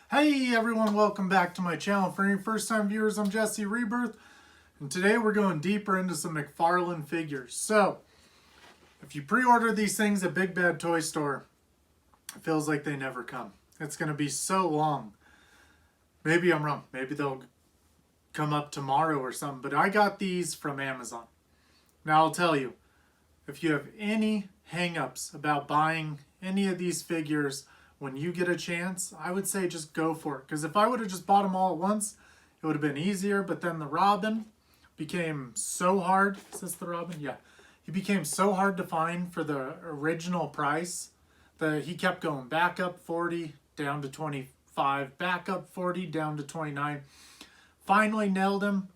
Hey everyone, welcome back to my channel. For any first time viewers, I'm Jesse Rebirth, and today we're going deeper into some Mcfarlane figures. So, if you pre-order these things at Big Bad Toy Store, it feels like they never come. It's going to be so long. Maybe I'm wrong. Maybe they'll come up tomorrow or something, but I got these from Amazon. Now I'll tell you, if you have any hang-ups about buying any of these figures, when you get a chance, I would say just go for it. Because if I would have just bought them all at once, it would have been easier. But then the Robin became so hard. Is this the Robin? Yeah. He became so hard to find for the original price that he kept going back up 40, down to 25, back up 40, down to 29. Finally nailed him,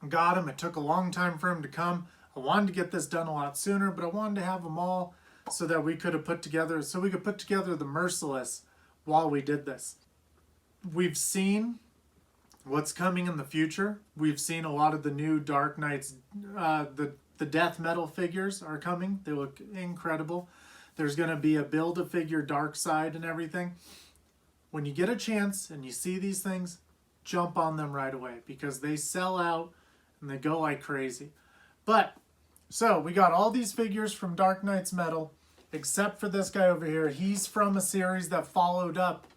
got him. It took a long time for him to come. I wanted to get this done a lot sooner, but I wanted to have them all so that we could put together the Merciless while we did this. We've seen what's coming in the future. We've seen a lot of the new Dark Knights, the death metal figures are coming. They look incredible. There's going to be a build-a-figure Dark Side and everything. When you get a chance and you see these things, jump on them right away because they sell out and they go like crazy. So we got all these figures from Dark Knight's Metal, except for this guy over here. He's from a series that followed up.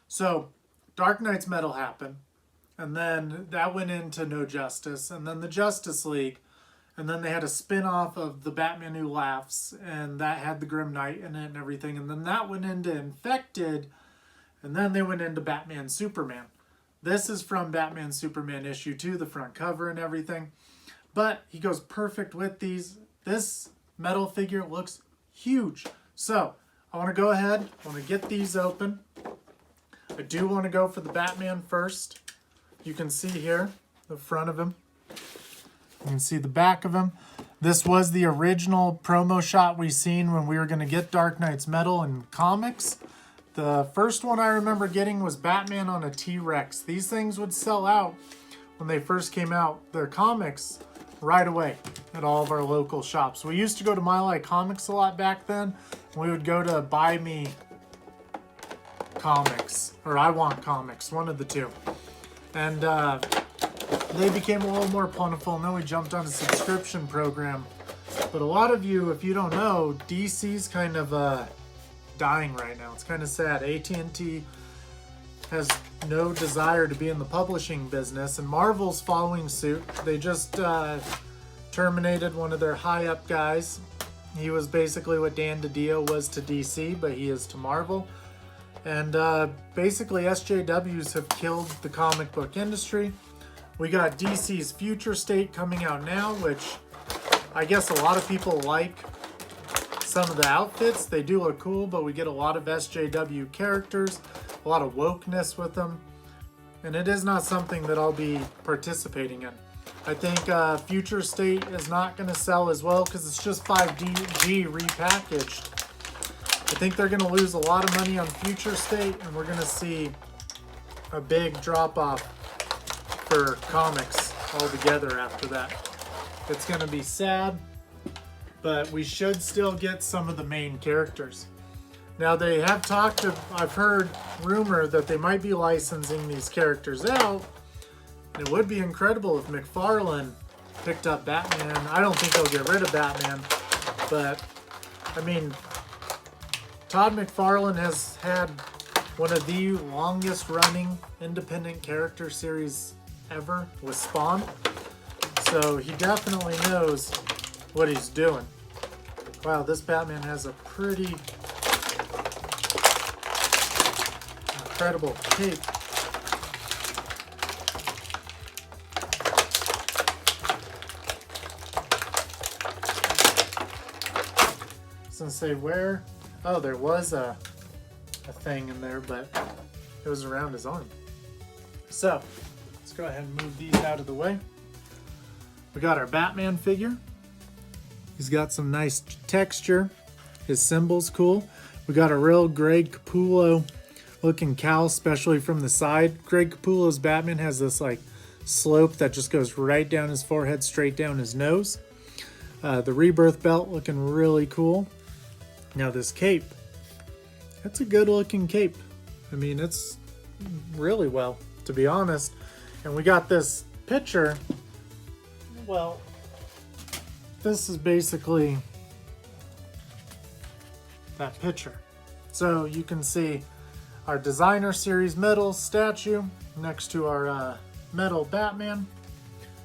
So Dark Knight's Metal happened, and then that went into No Justice, and then the Justice League, and then they had a spin-off of the Batman Who Laughs, and that had the Grim Knight in it and everything, and then that went into Infected, and then they went into Batman Superman. This is from Batman Superman issue 2, the front cover and everything. But he goes perfect with these. This metal figure looks huge. So I want to go ahead. I want to get these open. I do want to go for the Batman first. You can see here the front of him. You can see the back of him. This was the original promo shot we seen when we were going to get Dark Knight's Metal in comics. The first one I remember getting was Batman on a T-Rex. These things would sell out when they first came out. Their comics right away at all of our local shops. We used to go to My Like Comics a lot back then. We would go to Buy Me Comics, or I Want Comics, one of the two. And they became a little more plentiful, and then we jumped on a subscription program. But a lot of you, if you don't know, DC's kind of dying right now. It's kind of sad. AT&T has no desire to be in the publishing business, and Marvel's following suit. They just terminated one of their high-up guys. He was basically what Dan DiDio was to DC, but he is to Marvel. And basically SJWs have killed the comic book industry. We got DC's Future State coming out now, which I guess a lot of people like some of the outfits. They do look cool, but we get a lot of SJW characters, a lot of wokeness with them, and it is not something that I'll be participating in. I think Future State is not going to sell as well because it's just 5DG repackaged. I think they're going to lose a lot of money on Future State, and we're going to see a big drop-off for comics altogether after that. It's going to be sad, but we should still get some of the main characters. Now they have talked, I've heard rumor that they might be licensing these characters out. And it would be incredible if Mcfarlane picked up Batman. I don't think they'll get rid of Batman, but I mean, Todd McFarlane has had one of the longest running independent character series ever with Spawn. So he definitely knows what he's doing. Wow, this Batman has a pretty incredible cape. I was gonna say where? Oh, there was a thing in there, but it was around his arm. So let's go ahead and move these out of the way. We got our Batman figure. He's got some nice texture. His symbol's cool. We got a real Greg Capullo looking cowl, especially from the side. Greg Capullo's Batman has this like slope that just goes right down his forehead, straight down his nose. The Rebirth belt looking really cool. Now this cape, that's a good looking cape. I mean, it's really well, to be honest. And we got this picture. Well, this is basically that picture. So you can see our designer series metal statue next to our metal Batman.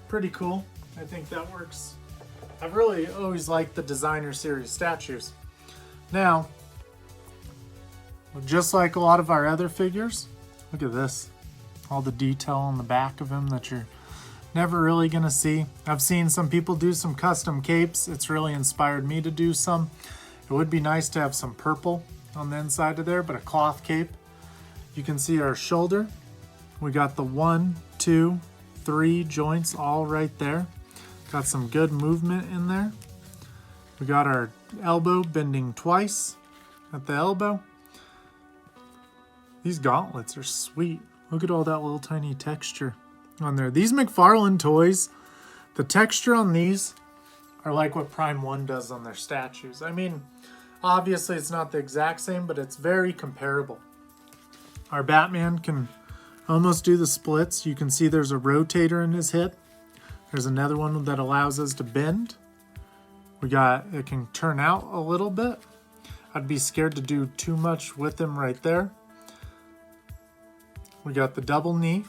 Pretty cool. I think that works. I've really always liked the designer series statues. Now, just like a lot of our other figures, look at this. All the detail on the back of him that you're never really gonna see. I've seen some people do some custom capes. It's really inspired me to do some. It would be nice to have some purple on the inside of there, but a cloth cape. You can see our shoulder. We got the 1, 2, 3 joints all right there. Got some good movement in there. We got our elbow bending twice at the elbow. These gauntlets are sweet. Look at all that little tiny texture on there. These Mcfarlane toys, the texture on these are like what Prime 1 does on their statues. I mean, obviously it's not the exact same, but it's very comparable. Our Batman can almost do the splits. You can see there's a rotator in his hip. There's another one that allows us to bend. It can turn out a little bit. I'd be scared to do too much with him right there. We got the double knee.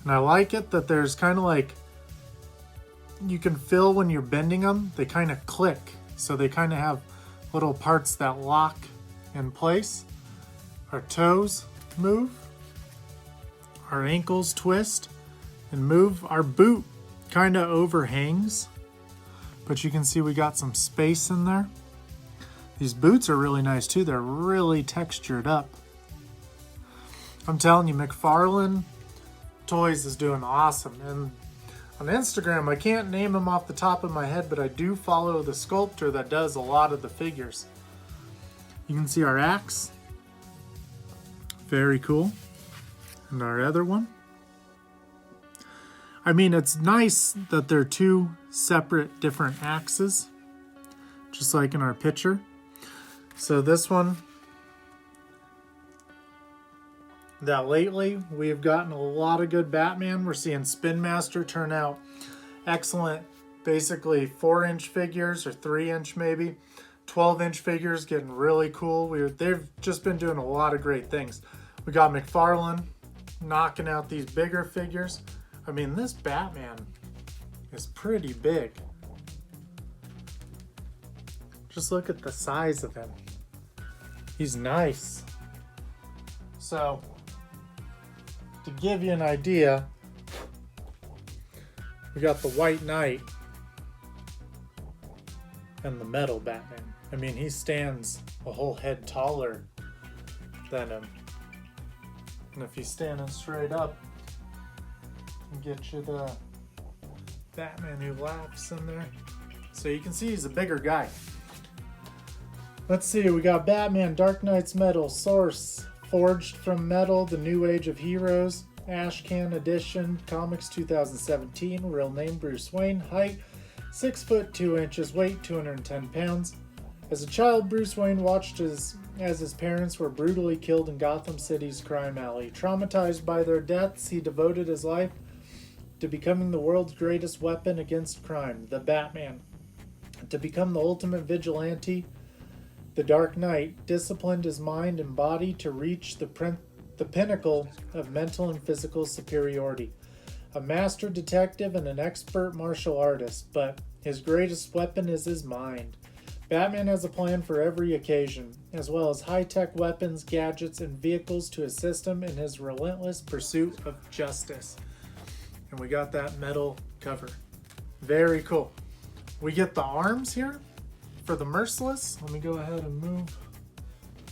And I like it that there's kind of like, you can feel when you're bending them, they kind of click. So they kind of have little parts that lock in place. Our toes move. Our ankles twist and move. Our boot kind of overhangs, but you can see we got some space in there. These boots are really nice too. They're really textured up. I'm telling you, Mcfarlane Toys is doing awesome. And on Instagram, I can't name him off the top of my head, but I do follow the sculptor that does a lot of the figures. You can see our axe. Very cool. And our other one. I mean, it's nice that they're two separate different axes, just like in our picture. So this one, that lately we've gotten a lot of good Batman. We're seeing Spin Master turn out excellent, basically 4-inch figures or 3-inch maybe. 12-inch figures getting really cool. They've just been doing a lot of great things. We got Mcfarlane knocking out these bigger figures. I mean, this Batman is pretty big. Just look at the size of him. He's nice. So, to give you an idea, we got the White Knight and the metal Batman. I mean, he stands a whole head taller than him. And if he's standing straight up, I'll get you the Batman who laughs in there. So you can see he's a bigger guy. Let's see, we got Batman, Dark Knight's Metal, Source, Forged from Metal, The New Age of Heroes, Ashcan Edition, Comics 2017, real name Bruce Wayne, height 6 foot 2 inches, weight 210 pounds. As a child, Bruce Wayne watched as his parents were brutally killed in Gotham City's crime alley. Traumatized by their deaths, he devoted his life to becoming the world's greatest weapon against crime, the Batman. To become the ultimate vigilante, the Dark Knight disciplined his mind and body to reach the pinnacle of mental and physical superiority. A master detective and an expert martial artist, but his greatest weapon is his mind. Batman has a plan for every occasion, as well as high-tech weapons, gadgets, and vehicles to assist him in his relentless pursuit of justice. And we got that metal cover. Very cool. We get the arms here for the Merciless. Let me go ahead and move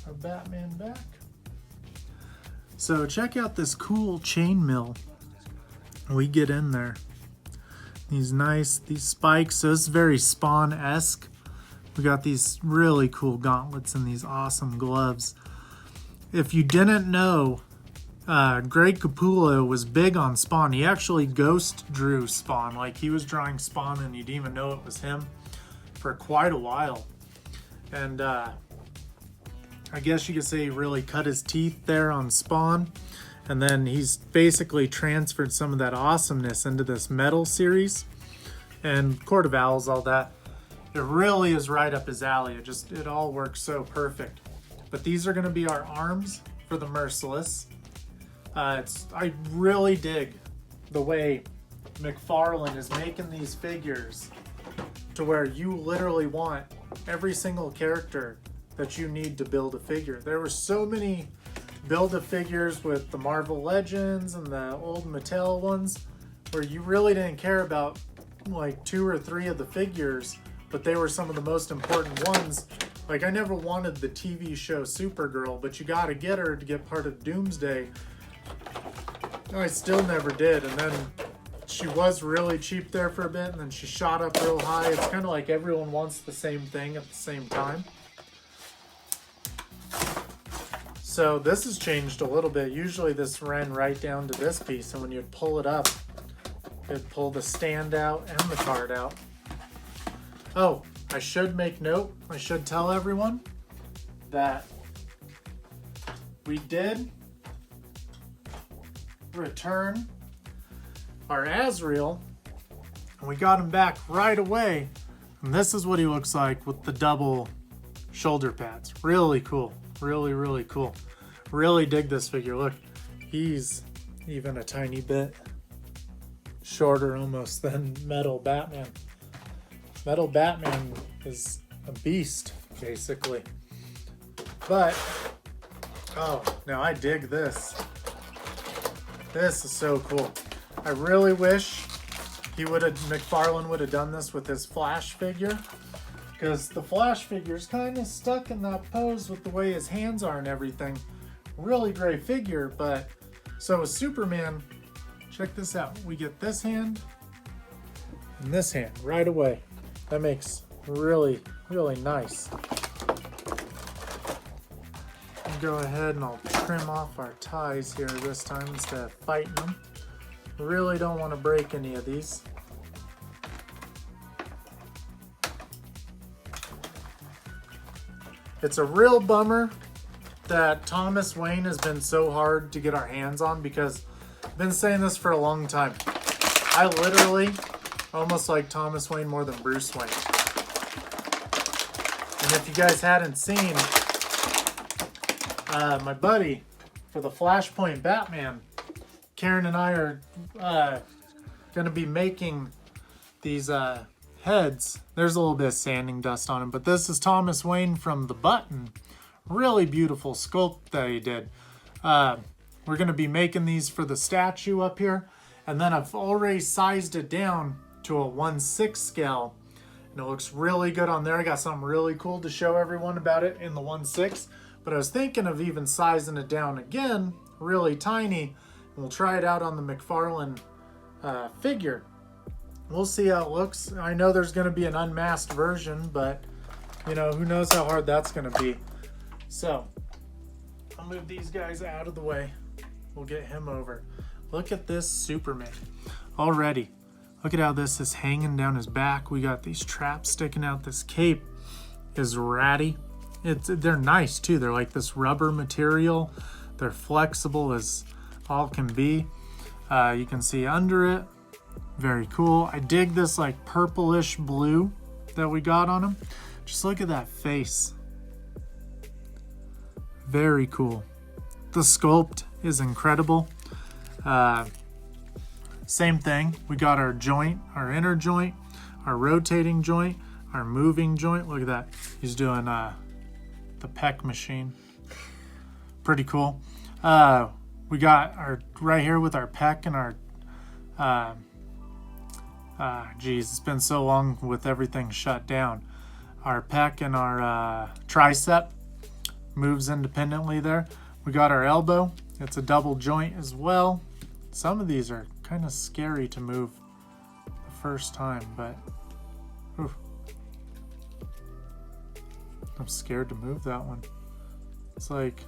our Batman back. So check out this cool chainmail we get in there. These spikes. So it's very Spawn-esque. We got these really cool gauntlets and these awesome gloves. If you didn't know, Greg Capullo was big on Spawn. He actually ghost drew Spawn. Like, he was drawing Spawn and you didn't even know it was him for quite a while. And I guess you could say he really cut his teeth there on Spawn. And then he's basically transferred some of that awesomeness into this metal series. And Court of Owls, all that. It really is right up his alley. It all works so perfect. But these are going to be our arms for the Merciless. I really dig the way Mcfarlane is making these figures to where you literally want every single character that you need to build a figure. There were so many build-a-figures with the Marvel Legends and the old Mattel ones where you really didn't care about like 2 or 3 of the figures, but they were some of the most important ones. Like, I never wanted the TV show Supergirl, but you gotta get her to get part of Doomsday. I still never did, and then she was really cheap there for a bit, and then she shot up real high. It's kind of like everyone wants the same thing at the same time. So this has changed a little bit. Usually this ran right down to this piece, and when you'd pull it up, it'd pull the stand out and the card out. Oh, I should make note, I should tell everyone that we did return our Azrael, and we got him back right away. And this is what he looks like with the double shoulder pads. Really cool. Really, really cool. Really dig this figure. Look, he's even a tiny bit shorter almost than Metal Batman. Metal Batman is a beast, basically. But, oh, now I dig this. This is so cool. I really wish Mcfarlane would have done this with his Flash figure, because the Flash figure is kind of stuck in that pose with the way his hands are and everything. Really great figure, but so with Superman, check this out. We get this hand and this hand right away. That makes really, really nice. I'll go ahead and I'll trim off our ties here this time instead of fighting them. Really don't want to break any of these. It's a real bummer that Thomas Wayne has been so hard to get our hands on, because I've been saying this for a long time. I literally almost like Thomas Wayne more than Bruce Wayne. And if you guys hadn't seen, my buddy for the Flashpoint Batman, Karen and I are going to be making these heads. There's a little bit of sanding dust on them, but this is Thomas Wayne from The Button. Really beautiful sculpt that he did. We're going to be making these for the statue up here, and then I've already sized it down to a 1/6 scale, and it looks really good on there. I got something really cool to show everyone about it in the 1/6, but I was thinking of even sizing it down again, really tiny, and we'll try it out on the Mcfarlane figure. We'll see how it looks. I know there's going to be an unmasked version, but you know, who knows how hard that's going to be. So I'll move these guys out of the way. We'll get him over. Look at this Superman already. Look at how this is hanging down his back. We got these traps sticking out. This cape is ratty. They're nice too. They're like this rubber material. They're flexible as all can be. You can see under it. Very cool. I dig this like purplish blue that we got on him. Just look at that face. Very cool. The sculpt is incredible. Same thing. We got our joint, our inner joint, our rotating joint, our moving joint. Look at that. He's doing the pec machine. Pretty cool. We got our right here with our pec and our geez, it's been so long with everything shut down. Our pec and our tricep moves independently there. We got our elbow. It's a double joint as well. Some of these are kind of scary to move the first time, but oof, I'm scared to move that one. It's like,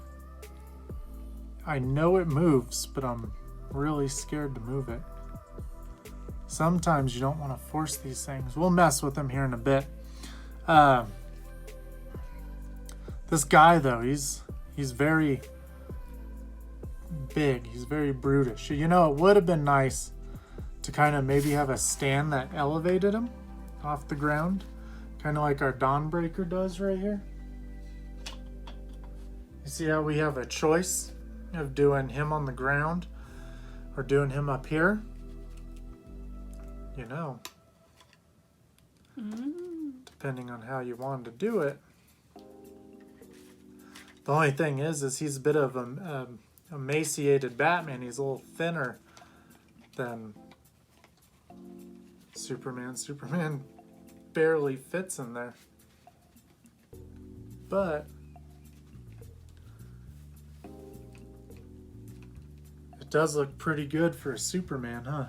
I know it moves, but I'm really scared to move it. Sometimes you don't want to force these things. We'll mess with them here in a bit. The This guy though, he's very big. He's very brutish. You know, it would have been nice to kind of maybe have a stand that elevated him off the ground, kind of like our Dawnbreaker does right here. You see how we have a choice of doing him on the ground or doing him up here? You know, depending on how you wanted to do it. The only thing is he's a bit of a emaciated Batman. He's a little thinner than Superman. Superman barely fits in there. But it does look pretty good for a Superman, huh?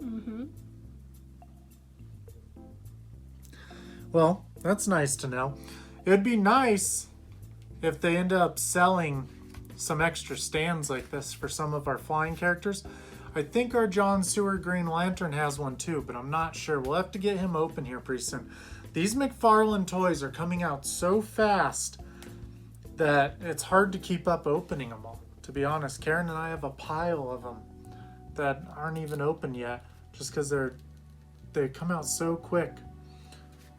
Mm-hmm. Well, that's nice to know. It'd be nice if they end up selling some extra stands like this for some of our flying characters. I think our John Stewart Green Lantern has one too, but I'm not sure. We'll have to get him open here pretty soon. These Mcfarlane toys are coming out so fast that it's hard to keep up opening them all. To be honest, Karen and I have a pile of them that aren't even open yet, just because they come out so quick.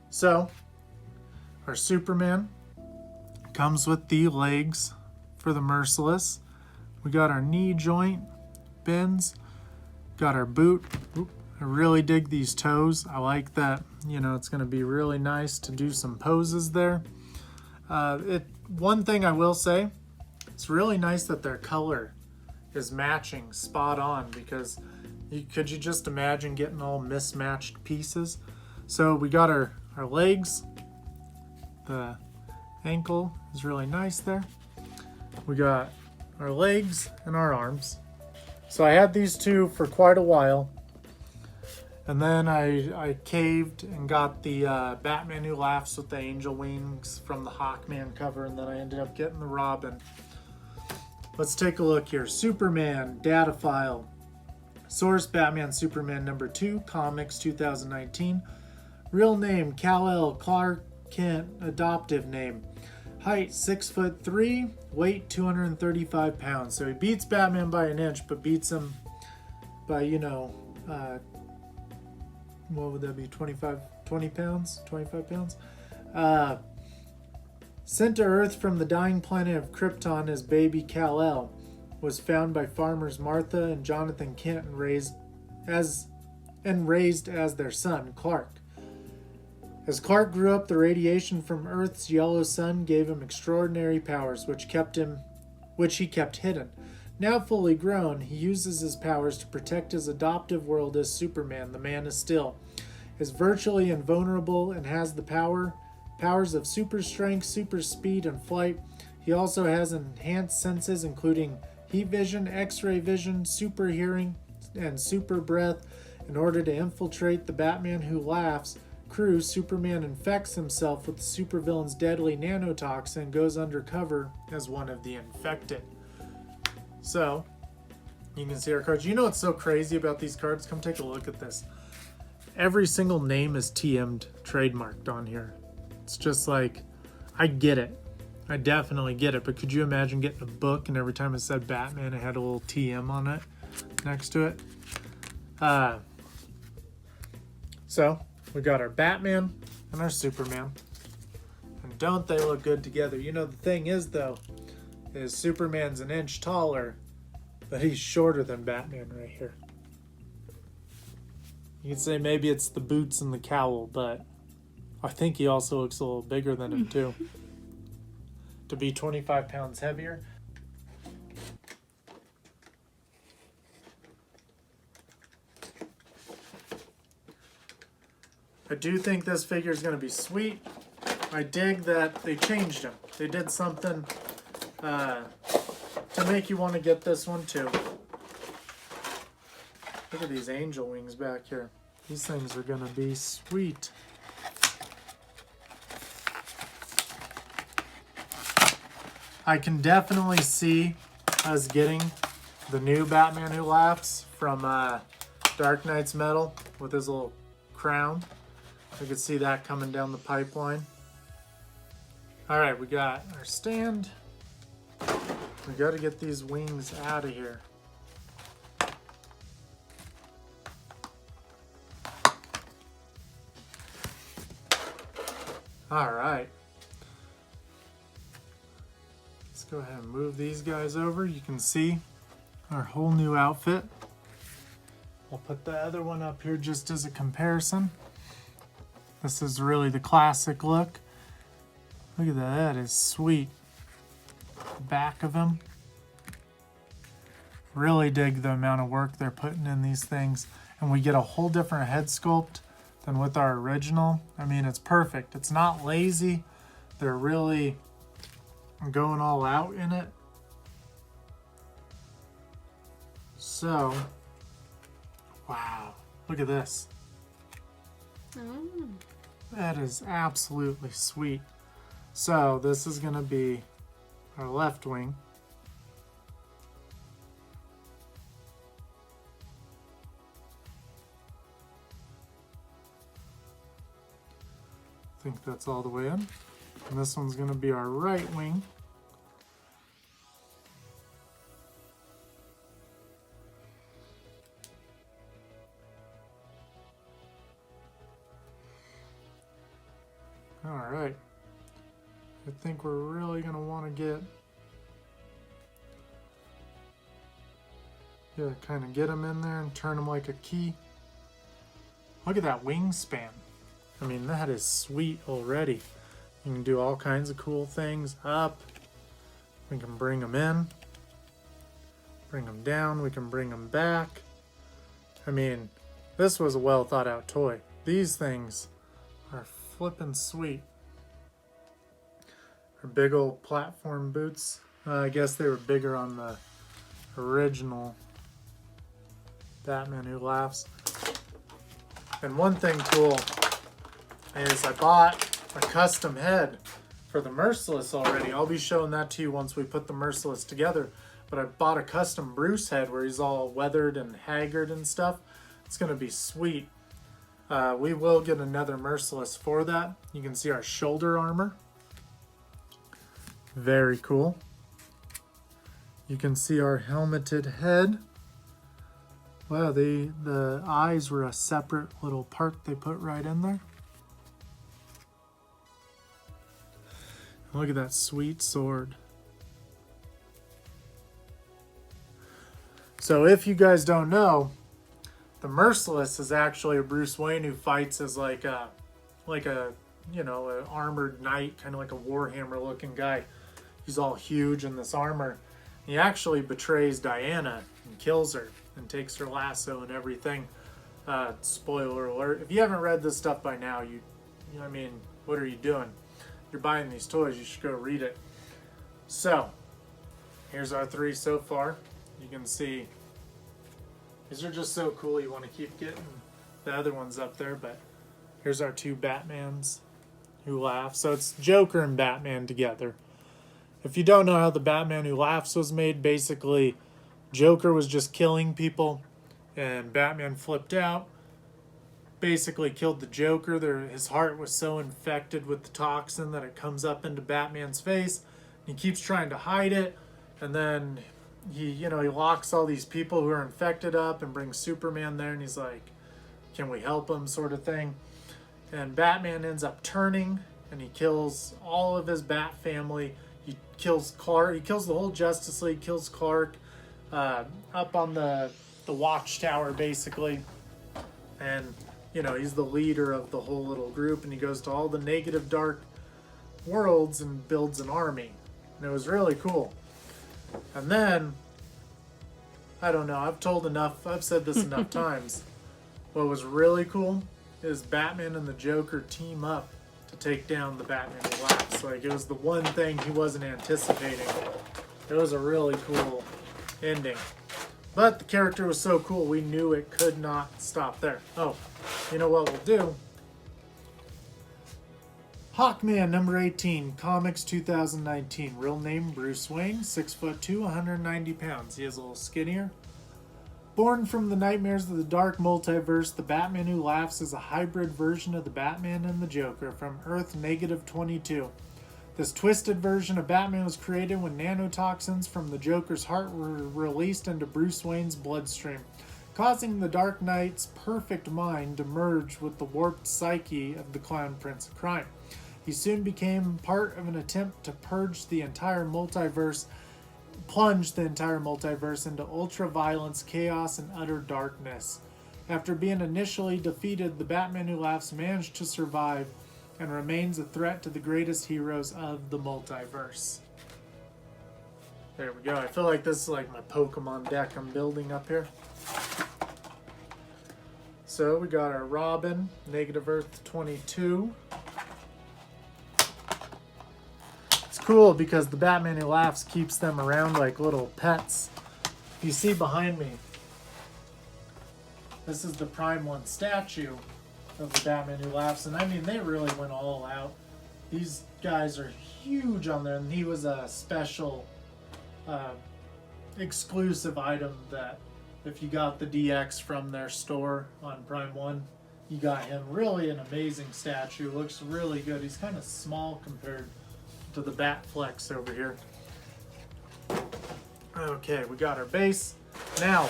So, our Superman comes with the legs for the Merciless. We got our knee joint bends. Got our boot. Oop, I really dig these toes. I like that, you know, it's going to be really nice to do some poses there. One thing I will say, it's really nice that their color is matching spot on, because could you just imagine getting all mismatched pieces? So we got our legs. The ankle is really nice there. We got our legs and our arms. So I had these two for quite a while, and then I caved and got the Batman Who Laughs with the Angel Wings from the Hawkman cover, and then I ended up getting the Robin. Let's take a look here. Superman, data file. Source, Batman Superman #2, Comics 2019. Real name, Kal-El Clark Kent, adoptive name. Height 6'3", weight 235 pounds. So he beats Batman by an inch, but beats him by, you know, what would that be, 20 pounds? 25 pounds? Sent to Earth from the dying planet of Krypton as baby Kal-El, was found by farmers Martha and Jonathan Kent and raised as their son, Clark. As Clark grew up, the radiation from Earth's yellow sun gave him extraordinary powers, which he kept hidden. Now fully grown, he uses his powers to protect his adoptive world as Superman, the Man of Steel. Is virtually invulnerable and has the powers of super strength, super speed, and flight. He also has enhanced senses, including heat vision, X-ray vision, super hearing, and super breath. In order to infiltrate the Batman Who Laughs crew, Superman infects himself with the supervillain's deadly nanotoxin and goes undercover as one of the infected. So, you can see our cards. You know what's so crazy about these cards? Come take a look at this. Every single name is TM'd, trademarked on here. It's just like, I get it. I definitely get it, but could you imagine getting a book and every time it said Batman, it had a little TM on it next to it? So, we got our Batman and our Superman. And don't they look good together? You know, the thing is, though, is Superman's an inch taller, but he's shorter than Batman right here. You could say maybe it's the boots and the cowl, but I think he also looks a little bigger than him, too. To be 25 pounds heavier. I do think this figure is going to be sweet. I dig that they changed him. They did something to make you want to get this one too. Look at these angel wings back here. These things are going to be sweet. I can definitely see us getting the new Batman Who Laughs from Dark Knight's Metal with his little crown. I could see that coming down the pipeline. All right, we got our stand. We got to get these wings out of here. All right. Let's go ahead and move these guys over. You can see our whole new outfit. I'll put the other one up here just as a comparison. This is really the classic look. Look at that, that is sweet. The back of him. Really dig the amount of work they're putting in these things. And we get a whole different head sculpt than with our original. I mean, it's perfect. It's not lazy. They're really going all out in it. So, wow, look at this. That is absolutely sweet. So this is going to be our left wing. I think that's all the way in. And this one's going to be our right wing. All right. I think we're really going to want to kind of get them in there and turn them like a key. Look at that wingspan. I mean, that is sweet already. You can do all kinds of cool things up. We can bring them in, bring them down, we can bring them back. I mean, this was a well thought out toy. These things are flippin' sweet. Our big old platform boots. I guess they were bigger on the original Batman Who Laughs. And one thing cool is I bought a custom head for the Merciless already. I'll be showing that to you once we put the Merciless together. But I bought a custom Bruce head where he's all weathered and haggard and stuff. It's going to be sweet. We will get another Merciless for that. You can see our shoulder armor. Very cool. You can see our helmeted head. Wow, the eyes were a separate little part they put right in there. Look at that sweet sword. So if you guys don't know, the Merciless is actually a Bruce Wayne who fights as like a an armored knight, kind of like a Warhammer looking guy. He's all huge in this armor. He actually betrays Diana and kills her and takes her lasso and everything. Spoiler alert. If you haven't read this stuff by now, I mean, what are you doing? You're buying these toys, you should go read it. So, here's our three so far. You can see, these are just so cool, you want to keep getting the other ones up there, but here's our two Batmans Who Laugh. So it's Joker and Batman together. If you don't know how the Batman Who Laughs was made, basically Joker was just killing people and Batman flipped out, basically killed the Joker. His heart was so infected with the toxin that it comes up into Batman's face. He keeps trying to hide it, and then he locks all these people who are infected up and brings Superman there, and he's like, can we help him, sort of thing. And Batman ends up turning and he kills all of his Bat family. He kills Clark. He kills the whole Justice League. Kills Clark up on the watchtower, basically. And he's the leader of the whole little group. And he goes to all the negative, dark worlds and builds an army. And it was really cool. And then, I don't know. I've said this enough times. What was really cool is Batman and the Joker team up to take down the Batman Who Laughs. Like, it was the one thing he wasn't anticipating. It was a really cool ending. But the character was so cool, we knew it could not stop there. Oh, you know what we'll do? Hawkman number 18, Comics 2019. Real name Bruce Wayne, 6'2", 190 pounds. He is a little skinnier. Born from the nightmares of the dark multiverse, the Batman Who Laughs is a hybrid version of the Batman and the Joker from Earth -22. This twisted version of Batman was created when nanotoxins from the Joker's heart were released into Bruce Wayne's bloodstream, causing the Dark Knight's perfect mind to merge with the warped psyche of the Clown Prince of Crime. He soon became part of an attempt to plunge the entire multiverse into ultra-violence, chaos, and utter darkness. After being initially defeated, the Batman Who Laughs managed to survive and remains a threat to the greatest heroes of the multiverse. There we go. I feel like this is like my Pokemon deck I'm building up here. So we got our Robin, Negative Earth 22. It's cool because the Batman Who Laughs keeps them around like little pets. You see behind me, this is the Prime 1 statue of the Batman Who Laughs, and I mean, they really went all out. These guys are huge on there, and he was a special exclusive item that if you got the DX from their store on Prime 1, you got him. Really an amazing statue. Looks really good. He's kind of small compared to the Batflex over here. Okay, we got our base. Now,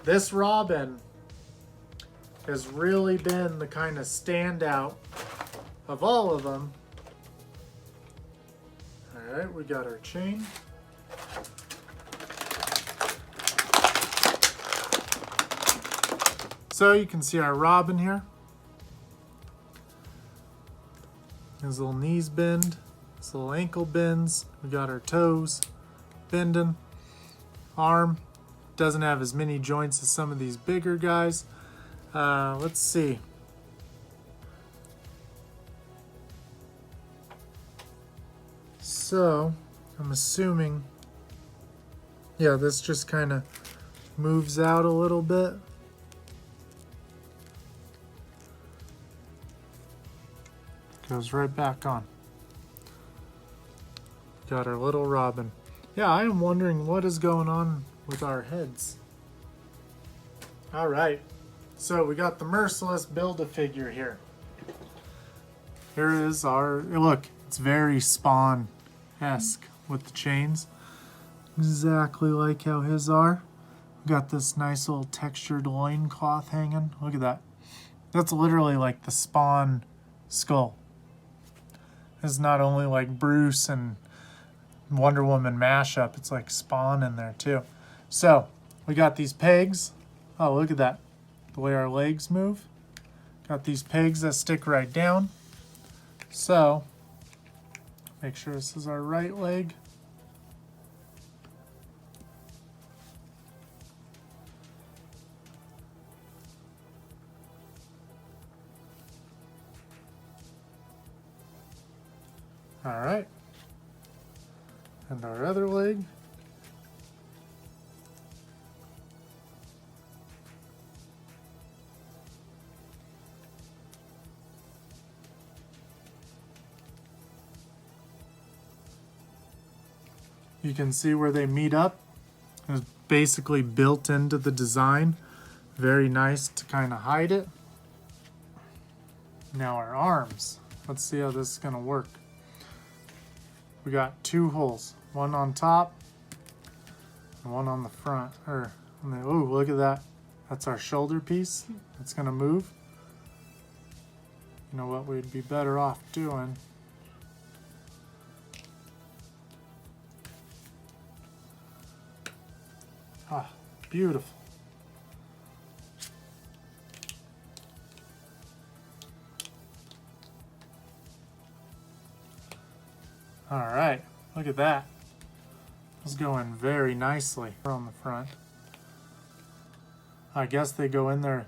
this Robin has really been the kind of standout of all of them. All right, we got our chain. So you can see our Robin here. His little knees bend, his little ankle bends. We got our toes bending. Arm doesn't have as many joints as some of these bigger guys. Let's see. So I'm assuming, yeah, this just kind of moves out a little bit. Goes right back on. Got our little Robin. Yeah, I am wondering what is going on with our heads. All right, so we got the Merciless Build-A-Figure here. Here is our, look, it's very Spawn-esque with the chains. Exactly like how his are. We got this nice little textured loincloth hanging. Look at that. That's literally like the Spawn skull. It's not only like Bruce and Wonder Woman mashup, it's like Spawn in there too. So we got these pegs. Oh, look at that. The way our legs move. Got these pegs that stick right down. So make sure this is our right leg. All right, and our other leg. You can see where they meet up. It's basically built into the design. Very nice to kind of hide it. Now our arms. Let's see how this is going to work. We got two holes, one on top and one on the front. Oh, look at that. That's our shoulder piece. It's gonna move. You know what we'd be better off doing? Ah, beautiful. All right, look at that. It's going very nicely on the front. I guess they go in there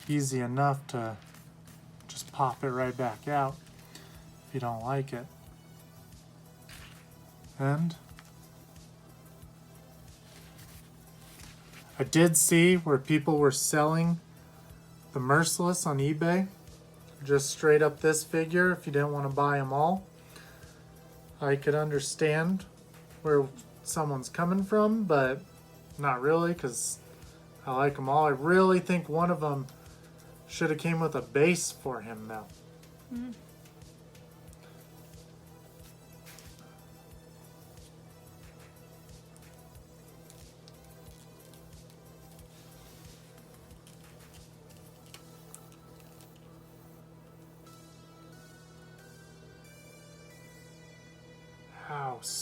easy enough to just pop it right back out if you don't like it. And I did see where people were selling the Merciless on eBay. Just straight up this figure if you didn't want to buy them all. I could understand where someone's coming from, but not really, because I like them all. I really think one of them should have came with a base for him, though. Mm-hmm.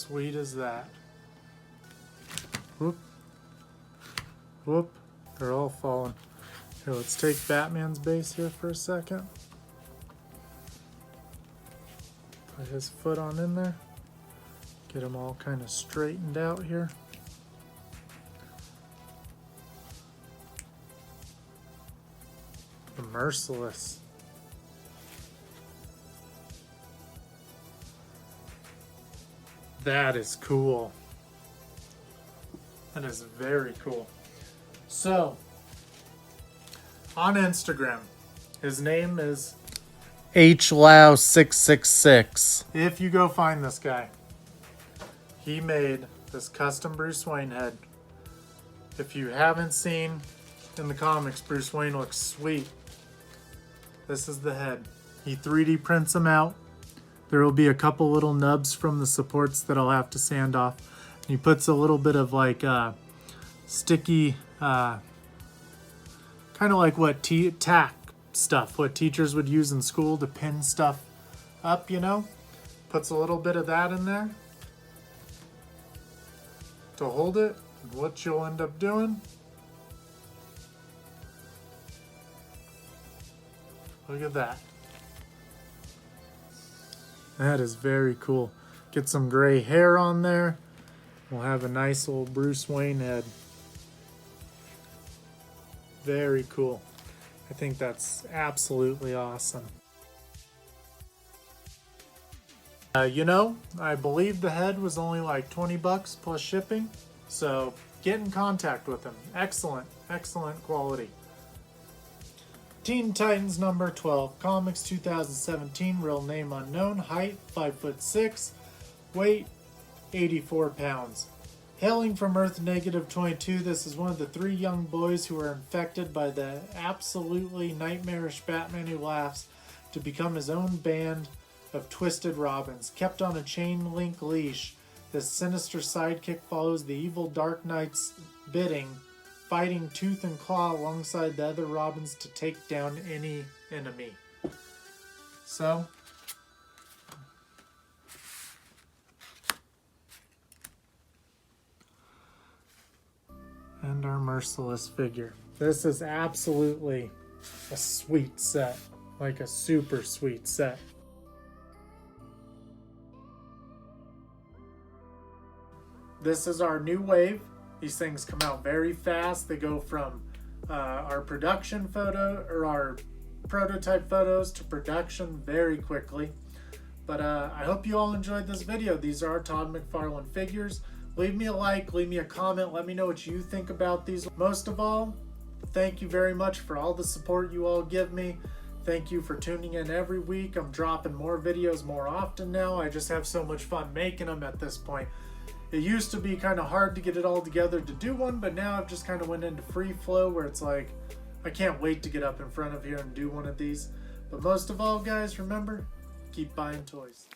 sweet is that? Whoop. Whoop. They're all falling. Here, let's take Batman's base here for a second. Put his foot on in there. Get them all kind of straightened out here. The Merciless. That is cool. That is very cool. So, on Instagram, his name is HLow666. If you go find this guy, he made this custom Bruce Wayne head. If you haven't seen in the comics, Bruce Wayne looks sweet. This is the head. He 3D prints them out. There will be a couple little nubs from the supports that I'll have to sand off. He puts a little bit of like sticky, kind of like what tack stuff, what teachers would use in school to pin stuff up, you know? Puts a little bit of that in there to hold it. And what you'll end up doing, look at that. That is very cool. Get some gray hair on there. We'll have a nice little Bruce Wayne head. Very cool. I think that's absolutely awesome. You know, I believe the head was only like 20 bucks plus shipping. So get in contact with him. Excellent, excellent quality. Teen Titans number 12, comics 2017, real name unknown, height 5'6", weight 84 pounds. Hailing from Earth -22, this is one of the 3 young boys who are infected by the absolutely nightmarish Batman who laughs to become his own band of twisted Robins. Kept on a chain link leash, this sinister sidekick follows the evil Dark Knight's bidding, fighting tooth and claw alongside the other Robins to take down any enemy. So, and our Merciless figure. This is absolutely a sweet set, like a super sweet set. This is our new wave. These things come out very fast. They go from our production photo or our prototype photos to production very quickly. But I hope you all enjoyed this video. These are our Todd McFarlane figures. Leave me a like, leave me a comment, let me know what you think about these. Most of all, thank you very much for all the support you all give me. Thank you for tuning in every week. I'm dropping more videos more often now. I just have so much fun making them at this point. It used to be kind of hard to get it all together to do one, but now I've just kind of went into free flow where it's like, I can't wait to get up in front of here and do one of these. But most of all, guys, remember, keep buying toys.